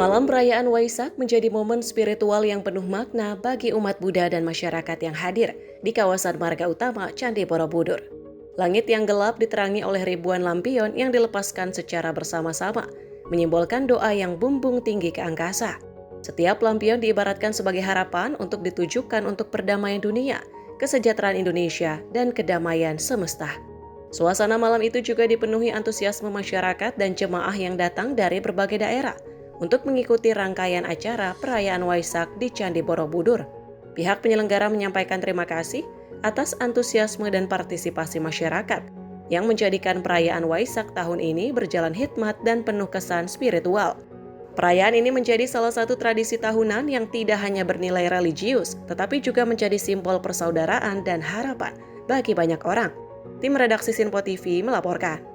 Malam perayaan Waisak menjadi momen spiritual yang penuh makna bagi umat Buddha dan masyarakat yang hadir di kawasan Marga Utama Candi Borobudur. Langit yang gelap diterangi oleh ribuan lampion yang dilepaskan secara bersama-sama, menyimbolkan doa yang bumbung tinggi ke angkasa. Setiap lampion diibaratkan sebagai harapan untuk ditujukan untuk perdamaian dunia, kesejahteraan Indonesia, dan kedamaian semesta. Suasana malam itu juga dipenuhi antusiasme masyarakat dan jemaah yang datang dari berbagai daerah untuk mengikuti rangkaian acara perayaan Waisak di Candi Borobudur. Pihak penyelenggara menyampaikan terima kasih atas antusiasme dan partisipasi masyarakat yang menjadikan perayaan Waisak tahun ini berjalan hikmat dan penuh kesan spiritual. Perayaan ini menjadi salah satu tradisi tahunan yang tidak hanya bernilai religius, tetapi juga menjadi simbol persaudaraan dan harapan bagi banyak orang. Tim redaksi Sinpo TV melaporkan.